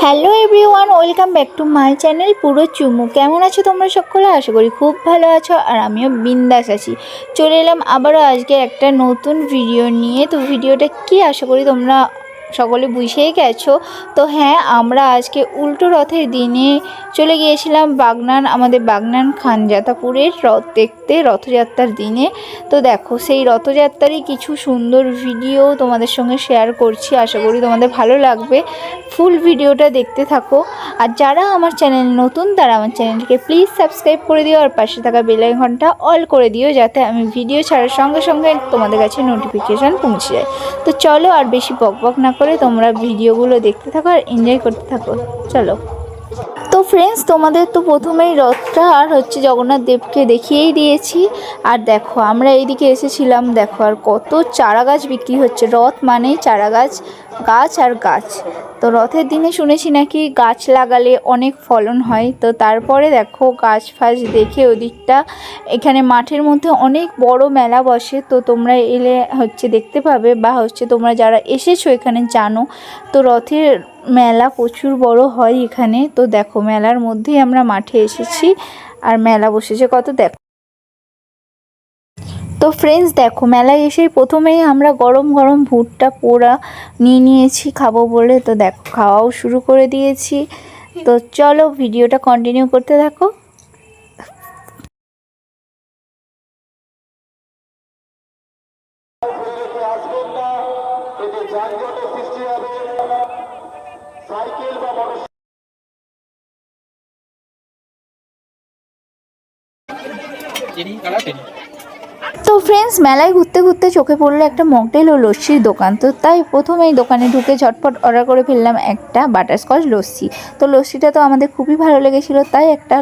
Hello everyone, welcome back to my channel পুরো চুমু। কেমন আছো তোমরা সকলে? আশা করি খুব ভালো আছো আর আমিও বিন্দাস আছি। চলে এলাম আবারও আজকে একটা নতুন ভিডিও নিয়ে। তো ভিডিওটা কি আশা করি তোমরা সকলে বুঝেই গেছো। তো হ্যাঁ, আমরা আজকে উল্টো রথের দিনে চলে গিয়েছিলাম আমাদের বাগনান খানজাতাপুরের রথ দেখতে, রথযাত্রার দিনে। তো দেখো, সেই রথযাত্রারই কিছু সুন্দর ভিডিও তোমাদের সঙ্গে শেয়ার করছি। আশা করি তোমাদের ভালো লাগবে, ফুল ভিডিওটা দেখতে থাকো। আর যারা আমার চ্যানেল নতুন তারা আমার চ্যানেলটিকে প্লিজ সাবস্ক্রাইব করে দিও আর পাশে থাকা বেল আইকনটা অল করে দিও, যাতে আমি ভিডিও ছাড়ার সঙ্গে সঙ্গে তোমাদের কাছে নোটিফিকেশান পৌঁছে যায়। তো চলো আর বেশি বকবক না করে তোমরা ভিডিওগুলো দেখতে থাকো আর এনজয় করতে থাকো। চলো। তো ফ্রেন্ডস, তোমাদের তো প্রথমেই রথটা আর জগন্নাথ দেবকে দেখিয়েই দিয়েছি। আর দেখো, আমরা এইদিকে এসেছিলাম, দেখো আর কত চারা গাছ বিক্রি হচ্ছে। রথ মানেই চারা গাছ, গাছ আর গাছ। তো রথের দিনে শুনেছি নাকি গাছ লাগালে অনেক ফলন হয়। তো তারপরে দেখো, গাছ ফাছ দেখে ওদিকটা, এখানে মাঠের মধ্যে অনেক বড় মেলা বসে। তো তোমরা এলে দেখতে পাবে, বা তোমরা যারা এসেছো এখানে জানো। তো রথের মেলা প্রচুর বড় হয় এখানে। তো দেখো, মেলার মধ্যেই আমরা মাঠে এসেছি আর মেলা বসেছে কত দেখো। তো ফ্রেন্ডস দেখো, মেলায় এসেই প্রথমেই আমরা গরম গরম ভুট্টা পোড়া নিয়েছি খাবো বলে। তো দেখো, খাওয়াও শুরু করে দিয়েছি। তো চলো ভিডিওটা কন্টিনিউ করতে থাকো। তো ফ্রেন্ডস, মেলায় ঘুরতে ঘুরতে চোখে পড়লো একটা মকটেল ও লস্যির দোকান। তো তাই প্রথমেই দোকানে ঢুকে ঝটপট অর্ডার করে ফেললাম একটা বাটারস্কচ লস্যি। তো লস্যিটা তো আমাদের খুবই ভালো লেগেছিলো, তাই একটা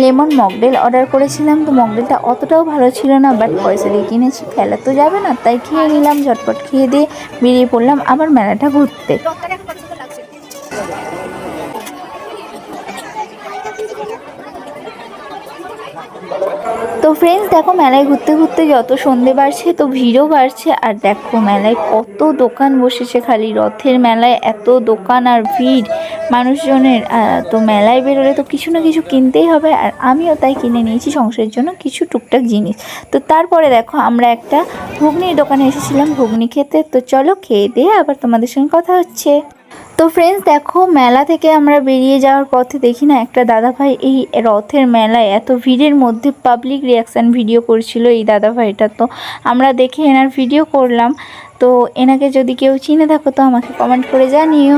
লেমন মকটেল অর্ডার করেছিলাম। তো মকটেলটা অতটাও ভালো ছিল না, বাট পয়সা দিয়ে কিনেছি, ফেলা তো যাবে না, তাই খেয়ে নিলাম। ঝটপট খেয়ে দিয়ে বেরিয়ে পড়লাম আবার মেলাটা ঘুরতে। তো ফ্রেন্ডস দেখো, মেলায় ঘুরতে ঘুরতে যত সন্ধে বাড়ছে তো ভিড়ও বাড়ছে। আর দেখো, মেলায় কত দোকান বসেছে, খালি রথের মেলায় এত দোকান আর ভিড় মানুষজনের। তো মেলায় বেরোলে তো কিছু না কিছু কিনতেই হবে, আর আমিও তাই কিনে নিয়েছি সংসারের জন্য কিছু টুকটাক জিনিস। তো তারপরে দেখো, আমরা একটা ঘুগনির দোকানে এসেছিলাম ঘুগনি খেতে। তো চলো খেয়ে দিয়ে আবার তোমাদের সঙ্গে কথা হচ্ছে। তো ফ্রেন্ডস দেখো, মেলা থেকে আমরা বেরিয়ে যাওয়ার পথে দেখি না একটা দাদাভাই এই রথের মেলায় এত ভিড়ের মধ্যে পাবলিক রিয়াকশান ভিডিও করছিল এই দাদাভাইটা। তো আমরা দেখে এনার ভিডিও করলাম। তো এনাকে যদি কেউ চিনে থাকো তো আমাকে কমেন্ট করে জানিও।